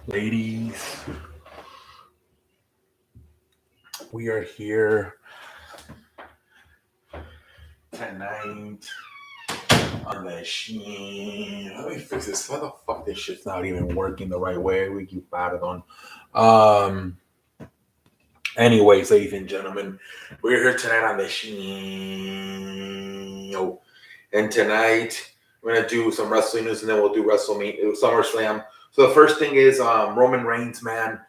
Ladies, we are here tonight on the sheen. Let me fix this. Why the fuck this shit's not even working the right way? We keep batted on. Um. Anyways, ladies and gentlemen, we're here tonight on the sheen. And tonight we're gonna do some wrestling news, and then we'll do WrestleMania, Summerslam. So the first thing is Roman Reigns, man.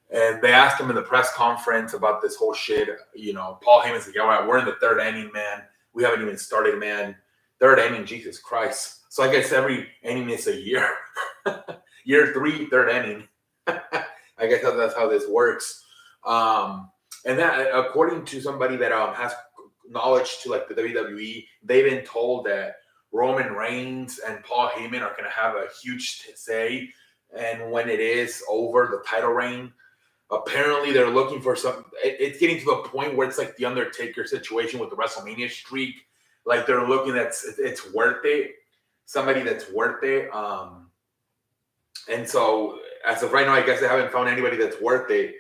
And they asked him in the press conference about this whole shit. Paul Heyman's like, all right, we're in the third inning, man. We haven't even started, man. Third inning, Jesus Christ. So I guess every inning is a year. Year three, third inning. I guess that's how this works. And that, according to somebody that has knowledge to like the WWE, they've been told that Roman Reigns and Paul Heyman are going to have a huge say. And when it is over, the title reign, apparently they're looking for some. It's getting to the point where it's like the Undertaker situation with the WrestleMania streak. Like they're looking at it's worth it. Somebody that's worth it. And so as of right now, I guess they haven't found anybody that's worth it.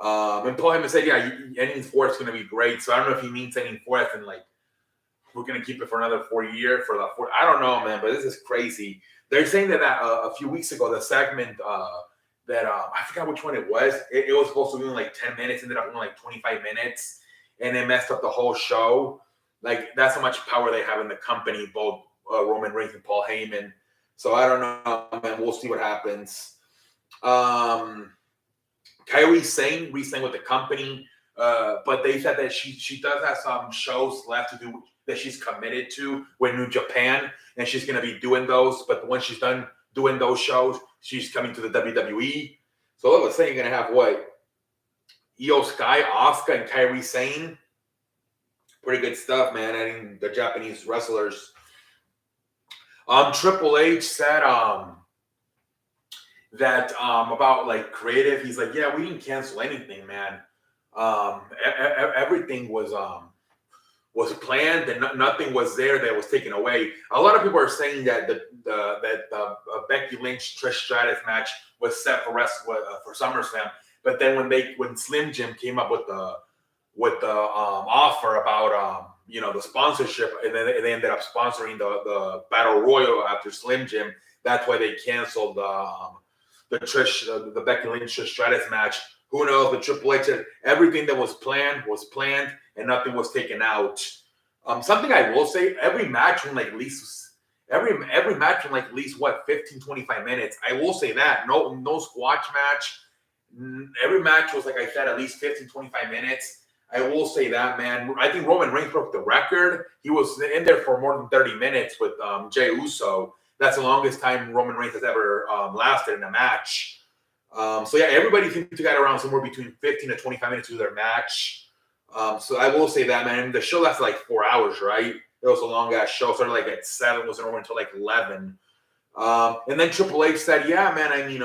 And Paul Heyman said, yeah, inning four is going to be great. So I don't know if he means inning four as in like we're going to keep it for another 4 years for the four. I don't know, man, but this is crazy. They're saying that a few weeks ago, the segment that I forgot which one it was. It was supposed to be like 10 minutes, ended up being like 25 minutes, and it messed up the whole show. Like that's how much power they have in the company, both Roman Reigns and Paul Heyman. So I don't know, man. We'll see what happens. Kairi Sane re-signed with the company, but they said that she does have some shows left to do that she's committed to with New Japan, and she's going to be doing those. But when she's done doing those shows, she's coming to the WWE. So all of a sudden, you're going to have what? Io Sky, Asuka, and Kairi Sane. Pretty good stuff, man. I mean, the Japanese wrestlers. Triple H said that about like creative. He's like, yeah, we didn't cancel anything, man. Everything was planned, and nothing was there that was taken away. A lot of people are saying that the Becky Lynch Trish Stratus match was set for SummerSlam, but then when Slim Jim came up with the offer about the sponsorship, and then they ended up sponsoring the Battle Royal after Slim Jim. That's why they canceled the Becky Lynch Trish Stratus match. Who knows? But Triple H said everything that was planned, and nothing was taken out. Something I will say: every match went like at least every match went like at least 15, 25 minutes. I will say that no squash match. Every match was, like I said, at least 15, 25 minutes. I will say that, man. I think Roman Reigns broke the record. He was in there for more than 30 minutes with Jey Uso. That's the longest time Roman Reigns has ever lasted in a match. So yeah, everybody seems to get around somewhere between 15 to 25 minutes to their match. So I will say that, man. The show lasted like 4 hours, right? It was a long ass show. Started like at 7, wasn't over until like 11. And then Triple H said, "Yeah, man. I mean,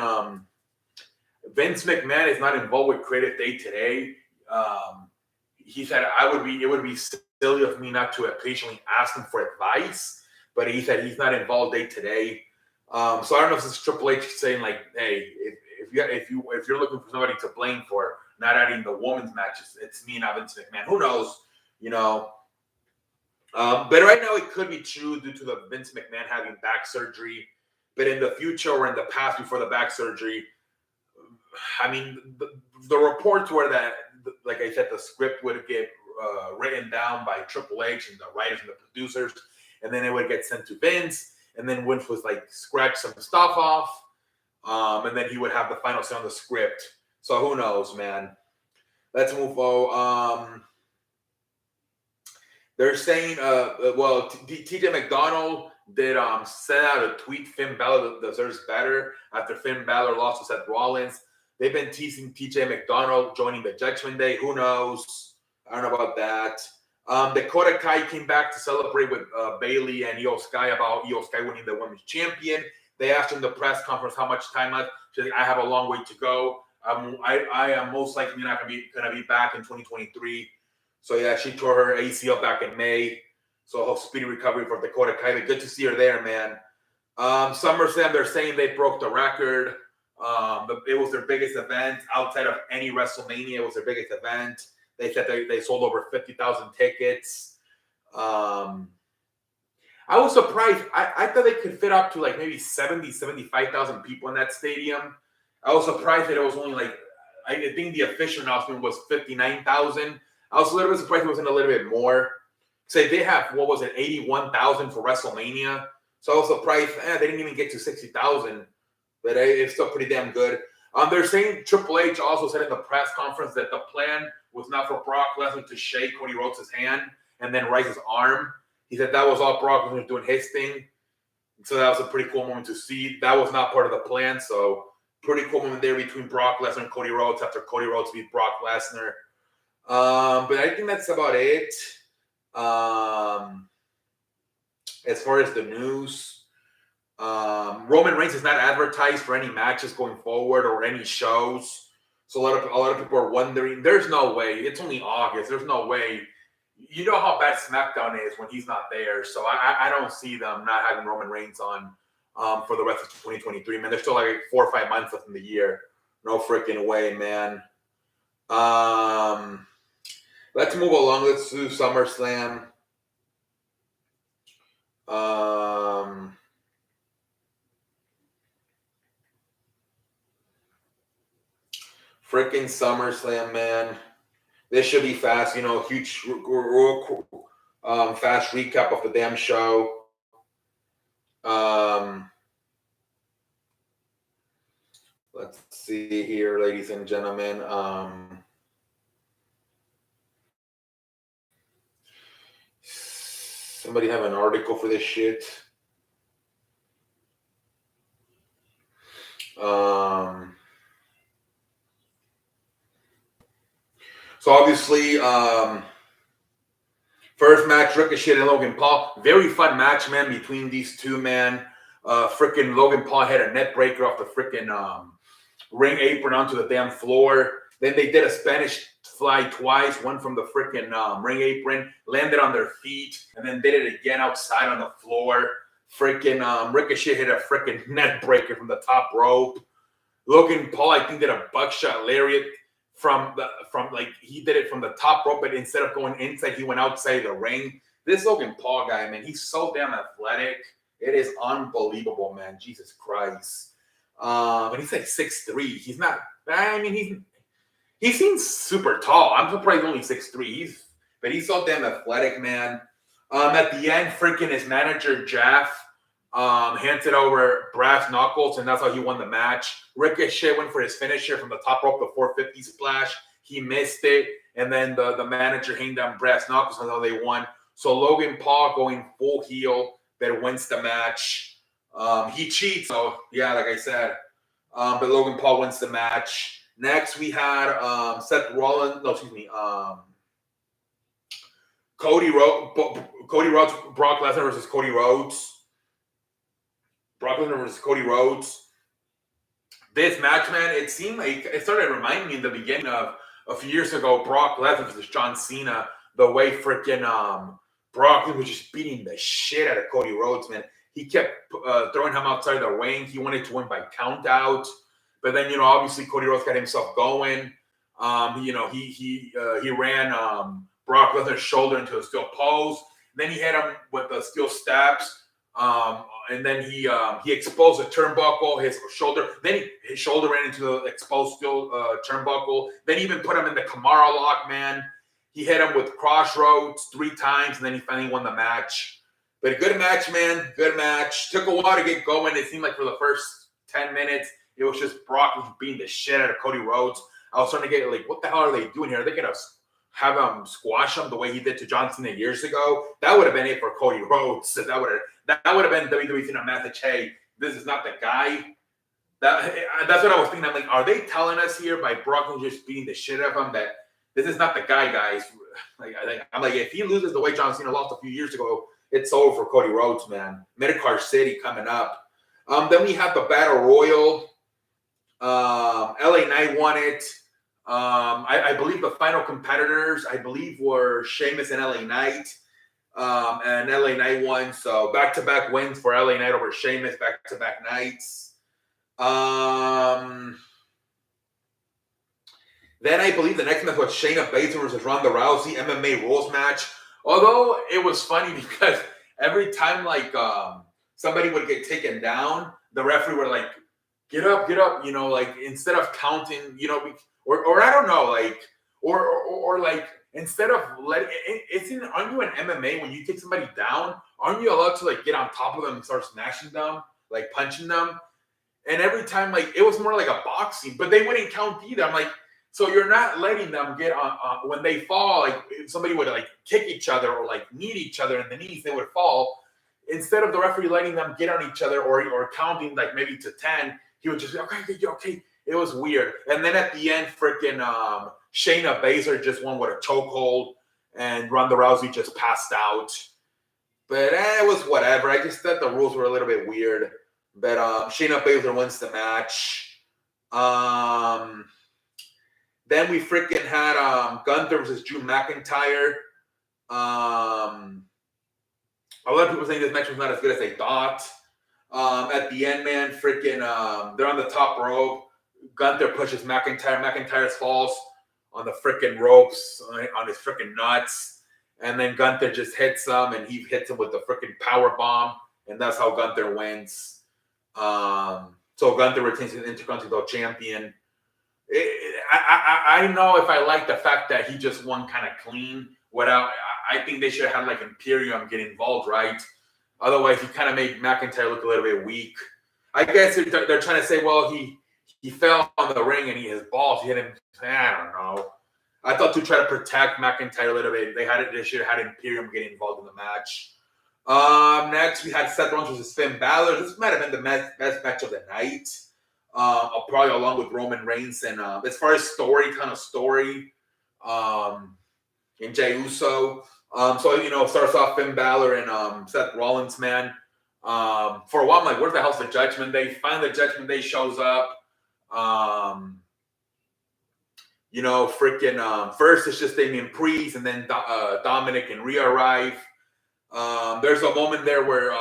Vince McMahon is not involved with Creative Day today." He said, it would be silly of me not to patiently ask him for advice, but he said he's not involved day to day. So I don't know if this is Triple H saying like, hey, if you're looking for somebody to blame for not adding the women's matches, it's me, not Vince McMahon. Who knows? But right now it could be true due to the Vince McMahon having back surgery. But in the future or in the past before the back surgery, I mean, the reports were that, like I said, the script would get written down by Triple H and the writers and the producers, and then it would get sent to Vince, and then Vince was like scratch some stuff off, and then he would have the final say on the script. So who knows, man? Let's move on. They're saying, TJ McDonald did send out a tweet. Finn Balor deserves better after Finn Balor lost to Seth Rollins. They've been teasing TJ McDonald joining the Judgment Day. Who knows? I don't know about that. Dakota Kai came back to celebrate with Bayley and Io Sky about Io Sky winning the women's champion. They asked her in the press conference how much time left. She's like, I have a long way to go. I am most likely not going to be back in 2023. So yeah, she tore her ACL back in May. So hope speedy recovery for Dakota Kai. Good to see her there, man. SummerSlam, they're saying they broke the record. It was their biggest event outside of any WrestleMania. It was their biggest event. They said they sold over 50,000 tickets. I was surprised. I thought they could fit up to like maybe 75,000 people in that stadium. I was surprised that it was only like, I think the official announcement was 59,000. I was a little bit surprised it wasn't a little bit more. Say they have, what was it, 81,000 for WrestleMania. So I was surprised they didn't even get to 60,000. But it's still pretty damn good. They're saying Triple H also said in the press conference that the plan was not for Brock Lesnar to shake Cody Rhodes' hand and then raise his arm. He said that was all Brock Lesnar doing his thing. So that was a pretty cool moment to see. That was not part of the plan. So pretty cool moment there between Brock Lesnar and Cody Rhodes after Cody Rhodes beat Brock Lesnar. But I think that's about it. As far as the news, Roman Reigns is not advertised for any matches going forward or any shows. So a lot of people are wondering. There's no way. It's only August. There's no way. You know how bad SmackDown is when he's not there. So I don't see them not having Roman Reigns on for the rest of 2023. Man, there's still like 4 or 5 months left in the year. No freaking way, man. Let's move along. Let's do SummerSlam. Freaking SummerSlam, man. This should be fast. Huge, fast recap of the damn show. Let's see here, ladies and gentlemen. Somebody have an article for this shit. So obviously, first match, Ricochet and Logan Paul. Very fun match, man, between these two, man. Freaking Logan Paul had a net breaker off the freaking ring apron onto the damn floor. Then they did a Spanish fly twice, one from the freaking ring apron, landed on their feet, and then did it again outside on the floor. Freaking Ricochet hit a freaking net breaker from the top rope. Logan Paul, I think, did a buckshot lariat he did it from the top rope, but instead of going inside, he went outside the ring. This Logan Paul guy, man, he's so damn athletic. It is unbelievable, man. Jesus Christ. But he's like 6'3". He's not, he seems super tall. I'm surprised he's only 6'3". But he's so damn athletic, man. At the end, freaking his manager, Jeff, hands it over brass knuckles, and that's how he won the match. Ricochet went for his finisher from the top rope, the 450 splash. He missed it, and then the manager hanged down brass knuckles. That's how they won. So Logan Paul going full heel that wins the match. He cheats, so yeah, like I said. But Logan Paul wins the match. Next, we had Cody Rhodes, Brock Lesnar versus Cody Rhodes. Brock Lesnar versus Cody Rhodes. This match, man, it seemed like it started reminding me in the beginning of a few years ago, Brock Lesnar versus John Cena. The way freaking Brock was just beating the shit out of Cody Rhodes, man. He kept throwing him outside the ring. He wanted to win by count out. But then, obviously Cody Rhodes got himself going. He ran Brock Lesnar's shoulder into a steel pose. Then he hit him with the steel steps. And then he exposed the turnbuckle, his shoulder. Then his shoulder ran into the exposed steel turnbuckle. Then he even put him in the Kimura lock, man. He hit him with crossroads 3 times, and then he finally won the match. But a good match, man. Good match. Took a while to get going. It seemed like for the first 10 minutes, it was just Brock beating the shit out of Cody Rhodes. I was starting to get like, what the hell are they doing here? Are they going to have him squash him the way he did to John Cena years ago? That would have been it for Cody Rhodes. That would have been WWE in a message. Hey, this is not the guy. That's what I was thinking. I'm like, are they telling us here by Brock just beating the shit out of him that this is not the guy, guys? I'm like, if he loses the way John Cena lost a few years ago, it's over for Cody Rhodes, man. Mid-Card City coming up. Then we have the Battle Royal. LA Knight won it. I believe the final competitors, were Sheamus and LA Knight. And LA Knight won. So back-to-back wins for LA Knight over Sheamus, back-to-back nights. Then I believe the next match was Shayna Baszler versus Ronda Rousey MMA rules match. Although it was funny because every time like somebody would get taken down, the referee would like get up, you know, like instead of counting, you know, or I don't know, like or like instead of letting aren't you in MMA when you take somebody down, aren't you allowed to like get on top of them and start smashing them, like punching them? And every time, like it was more like a boxing, but they wouldn't count either. I'm like, so you're not letting them get on when they fall. Like if somebody would like kick each other or like knee each other in the knees, they would fall. Instead of the referee letting them get on each other or counting like maybe to 10, he would just be okay. It was weird. And then at the end, freaking Shayna Baszler just won with a chokehold, and Ronda Rousey just passed out. But it was whatever. I just thought the rules were a little bit weird. But Shayna Baszler wins the match. Then we freaking had Gunther versus Drew McIntyre. A lot of people saying this match was not as good as they thought. At the end, man, freaking they're on the top rope. Gunther pushes McIntyre. McIntyre falls on the freaking ropes on his freaking nuts. And then Gunther just hits him, and he hits him with the freaking power bomb. And that's how Gunther wins. So Gunther retains his Intercontinental Champion. I don't know if I like the fact that he just won kind of clean without. I think they should have had like Imperium get involved, right? Otherwise, he kind of made McIntyre look a little bit weak. I guess they're trying to say, well, he fell on the ring and his balls hit him. I don't know. I thought to try to protect McIntyre a little bit, they should have had Imperium get involved in the match. Next, we had Seth Rollins versus Finn Balor. This might have been the best match of the night. Probably along with Roman Reigns. And as far as story, and Jey Uso. So, you know, starts off Finn Balor and Seth Rollins, man. For a while, I'm like, where the hell's the Judgment Day? Finally, the Judgment Day shows up. You know, freaking first it's just Damian Priest, and then Dominic and Rhea arrive. There's a moment there where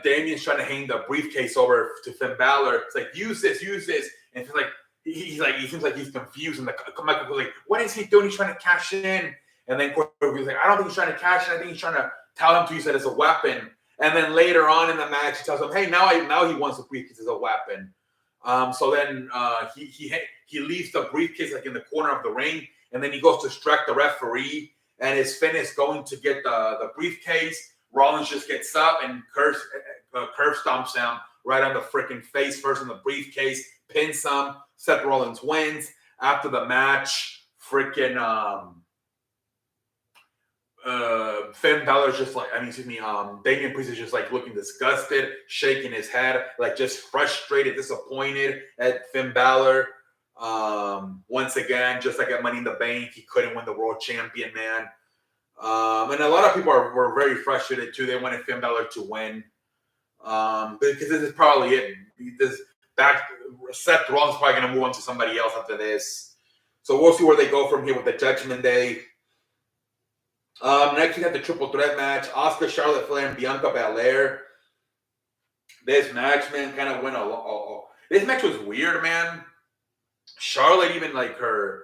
Damian's trying to hang the briefcase over to Finn Balor. It's like, use this. And it's like, he seems like he's confused. And Michael goes like, what is he doing? He's trying to cash in. And then Corey's like, I don't think he's trying to cash in. I think he's trying to tell him to use it as a weapon. And then later on in the match, he tells him, hey, now he wants the briefcase as a weapon. So then he leaves the briefcase like in the corner of the ring, and then he goes to strike the referee, and his Finn is going to get the briefcase. Rollins just gets up and curve stomps him right on the freaking face, first in the briefcase, pins him. Seth Rollins wins. After the match, freaking Finn Balor's just like, Damian Priest is just like looking disgusted, shaking his head, like just frustrated, disappointed at Finn Balor. Once again, just like at Money in the Bank, he couldn't win the world champion, man. And a lot of people were very frustrated too. They wanted Finn Balor to win. Because this is probably it. Seth Rollins is probably going to move on to somebody else after this. So we'll see where they go from here with the Judgment Day. Next, we got the triple threat match: Asuka, Charlotte Flair, and Bianca Belair. This match, man, kind of went this match was weird, man. Charlotte, even like her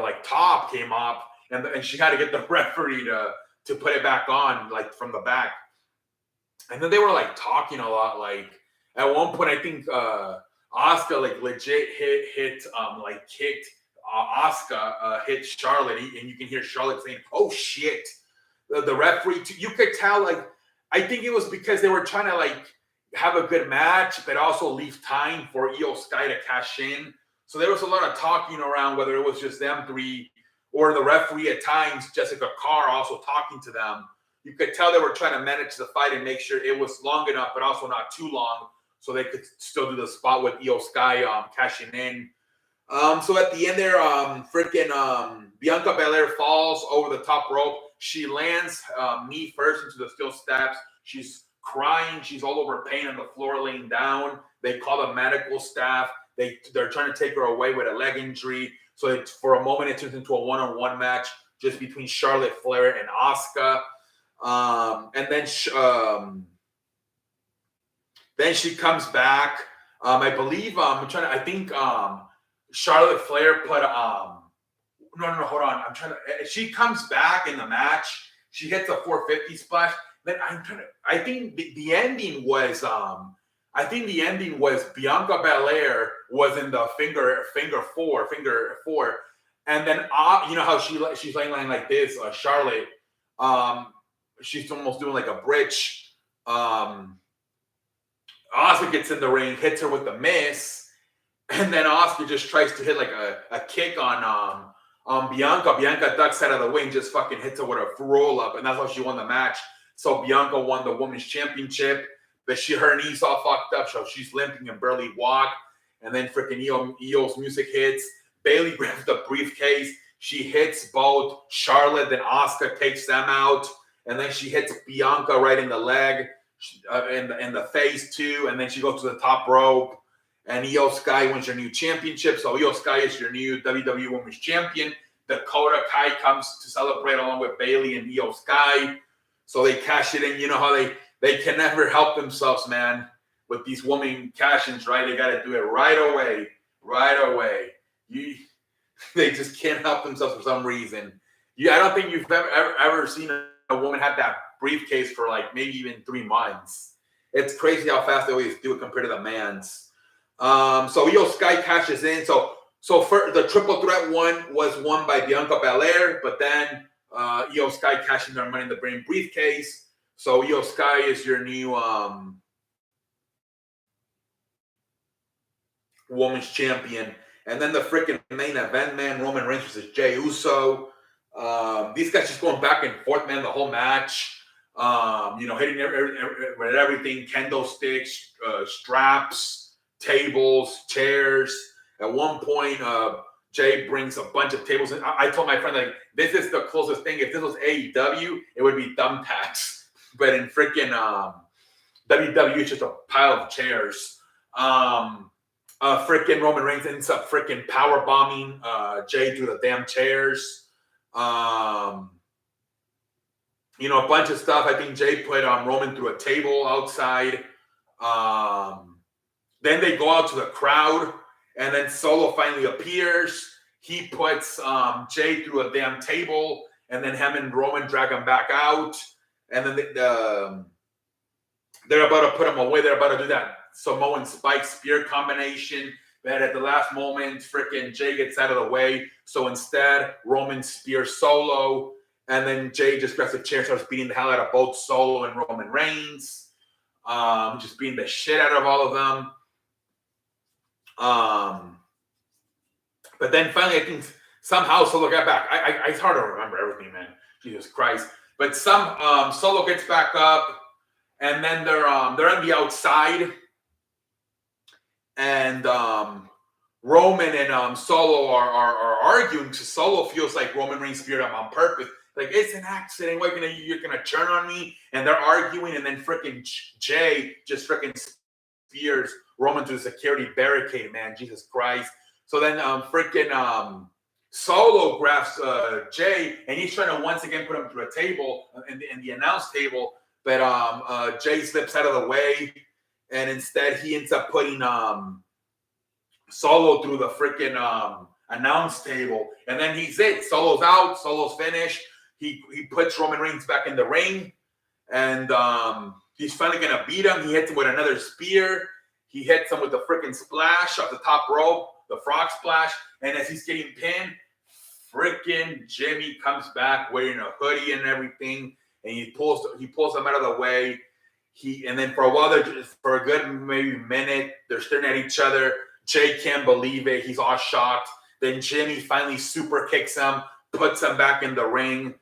like top came off, and she had to get the referee to put it back on, like from the back. And then they were like talking a lot. Like at one point, I think Asuka like legit hit kicked. Asuka hit Charlotte, and you can hear Charlotte saying, "Oh shit!" The referee, you could tell. Like, I think it was because they were trying to like have a good match, but also leave time for Io Sky to cash in. So there was a lot of talking around whether it was just them three or the referee at times, Jessica Carr, also talking to them. You could tell they were trying to manage the fight and make sure it was long enough, but also not too long, so they could still do the spot with Io Sky cashing in. So at the end there, Bianca Belair falls over the top rope. She lands knee first into the steel steps. She's crying. She's all over pain on the floor, laying down. They call the medical staff. They're trying to take her away with a leg injury. So for a moment, it turns into a one-on-one match just between Charlotte Flair and Asuka. And then she comes back. I believe Charlotte Flair put no, hold on. I'm trying to. She comes back in the match. She hits a 450 splash. Then I'm trying to. I think the ending was Bianca Belair was in the finger four, and then you know how she's laying like this. Charlotte, she's almost doing like a bridge. Asuka gets in the ring, hits her with the miss, and then Asuka just tries to hit like a kick on Bianca. Bianca ducks out of the way and just fucking hits her with a roll up, and that's how she won the match. So Bianca won the women's championship, but her knees all fucked up, so she's limping and barely walk. And then freaking Io's music hits. Bayley grabs the briefcase. She hits both Charlotte, then Asuka takes them out, and then she hits Bianca right in the leg, in the face too, and then she goes to the top rope. And Io Sky wins your new championship. So Io Sky is your new WWE Women's Champion. Dakota Kai comes to celebrate along with Bayley and Io Sky. So they cash it in. You know how they can never help themselves, man, with these women cash-ins, right? They got to do it right away. They just can't help themselves for some reason. I don't think you've ever seen a woman have that briefcase for like maybe even 3 months. It's crazy how fast they always do it compared to the man's. So Io Sky cashes in. So for the triple threat one was won by Bianca Belair, but then Io Sky cashed in their Money in the Bank briefcase. So Io Sky is your new women's champion. And then the freaking main event, man, Roman Reigns versus Jey Uso. These guys just going back and forth, man, the whole match. Hitting everything, kendo sticks, straps, tables, chairs. At one point, Jay brings a bunch of tables in. I told my friend, like, this is the closest thing. If this was AEW, it would be thumbtacks. But in freaking WWE, it's just a pile of chairs. Freaking Roman Reigns ends up freaking power bombing Jay through the damn chairs. A bunch of stuff. I think Jay put Roman through a table outside. Then they go out to the crowd, and then Solo finally appears. He puts Jay through a damn table, and then him and Roman drag him back out. And then they're about to put him away. They're about to do that Samoan spike spear combination. But at the last moment, freaking Jay gets out of the way. So instead, Roman spears Solo. And then Jay just grabs a chair and starts beating the hell out of both Solo and Roman Reigns. Just beating the shit out of all of them. But then finally, I think somehow Solo got back. It's hard to remember everything, man. Jesus Christ. But Solo gets back up, and then they're on the outside, and Roman and Solo are arguing. So Solo feels like Roman Reigns speared him on purpose. Like, it's an accident. You're gonna turn on me? And they're arguing, and then freaking Jay just freaking spears Roman through the security barricade, man. Jesus Christ. So then Solo grabs Jay, and he's trying to once again put him through a table in the announce table, but Jay slips out of the way, and instead he ends up putting Solo through the freaking announce table, and then he's it. Solo's out. Solo's finished. He puts Roman Reigns back in the ring, and he's finally gonna beat him. He hits him with another spear. He hits him with the freaking splash off the top rope, the frog splash. And as he's getting pinned, freaking Jimmy comes back wearing a hoodie and everything, and he pulls him out of the way. And then for a while, for a good maybe minute, they're staring at each other. Jay can't believe it. He's all shocked. Then Jimmy finally super kicks him, puts him back in the ring.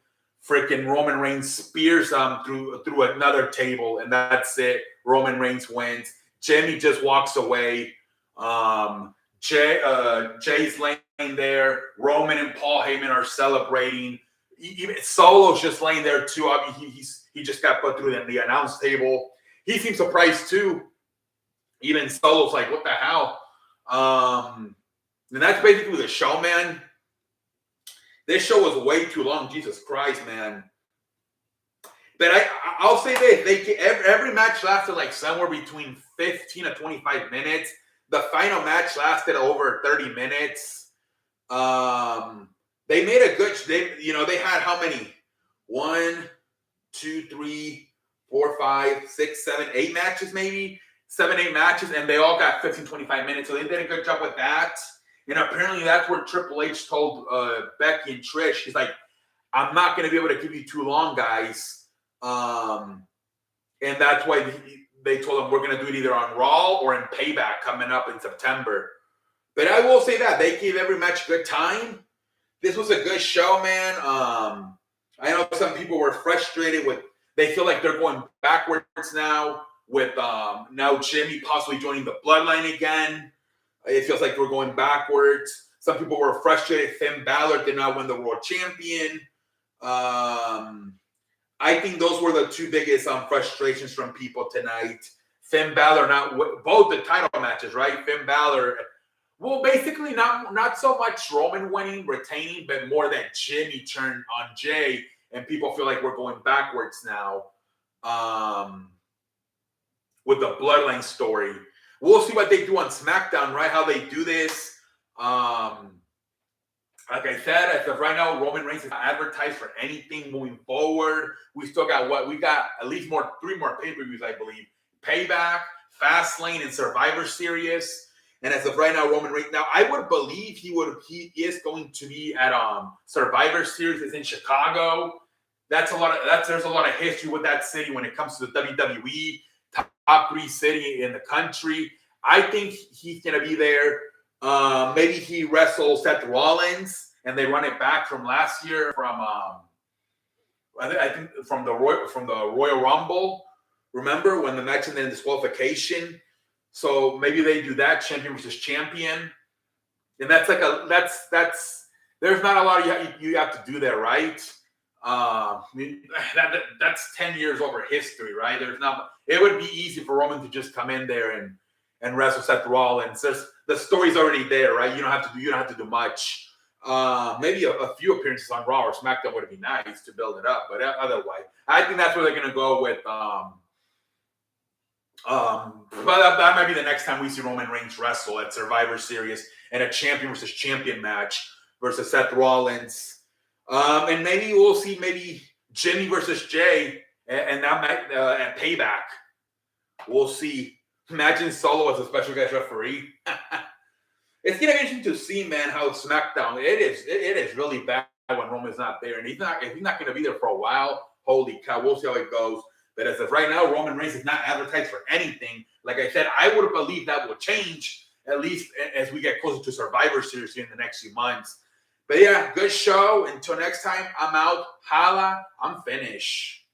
Freaking Roman Reigns spears him through another table, and that's it. Roman Reigns wins. Jimmy just walks away. Jay's laying there. Roman and Paul Heyman are celebrating. Even Solo's just laying there too. I mean, he just got put through the announce table. He seems surprised too. Even Solo's like, what the hell? And that's basically the show, man. This show was way too long. Jesus Christ, man. But I'll say this: every match lasted like somewhere between 15 to 25 minutes. The final match lasted over 30 minutes. They made a good. They had how many? 1, 2, 3, 4, 5, 6, 7, 8 matches, maybe 7, 8 matches, and they all got 15, 25 minutes. So they did a good job with that. And apparently that's where Triple H told Becky and Trish, he's like, I'm not going to be able to give you too long, guys. And that's why they told him we're going to do it either on Raw or in Payback coming up in September. But I will say that they gave every match good time. This was a good show, man. I know some people were frustrated with, they feel like they're going backwards now with now Jimmy possibly joining the Bloodline again. It feels like we're going backwards. Some people were frustrated Finn Balor did not win the world champion. I think those were the two biggest frustrations from people tonight. Finn Balor both the title matches, right? Finn Balor, well, basically not so much Roman winning, retaining, but more that Jimmy turned on Jay, and people feel like we're going backwards now with the Bloodline story. We'll see what they do on SmackDown, right? How they do this. Like I said, as of right now, Roman Reigns is not advertised for anything moving forward. We still got we got at least 3 more pay-per-views, I believe. Payback, Fastlane, and Survivor Series. And as of right now, Roman Reigns. Now, I would believe he is going to be at Survivor Series. It's in Chicago. There's a lot of history with that city when it comes to the WWE. Top 3 city in the country. I think he's going to be there. Maybe he wrestles Seth Rollins and they run it back from last year from I think from the Royal Rumble. Remember when the match and then disqualification? So maybe they do that, champion versus champion. And that's like there's not a lot you have to do there, right? That's 10 years over history, right? It would be easy for Roman to just come in there and wrestle Seth Rollins. The story's already there, right? You don't have to do much. Maybe a few appearances on Raw or SmackDown would be nice to build it up, but otherwise, I think that's where they're gonna go with. But that might be the next time we see Roman Reigns wrestle at Survivor Series and a champion versus champion match versus Seth Rollins. And maybe we'll see Jimmy versus Jay, and that might at Payback. We'll see. Imagine Solo as a special guest referee. It's gonna be interesting to see, man, how SmackDown. It is really bad when Roman's not there, and if he's not gonna be there for a while. Holy cow! We'll see how it goes. But as of right now, Roman Reigns is not advertised for anything. Like I said, I would believe that will change at least as we get closer to Survivor Series here in the next few months. But yeah, good show. Until next time, I'm out. Holla, I'm finished.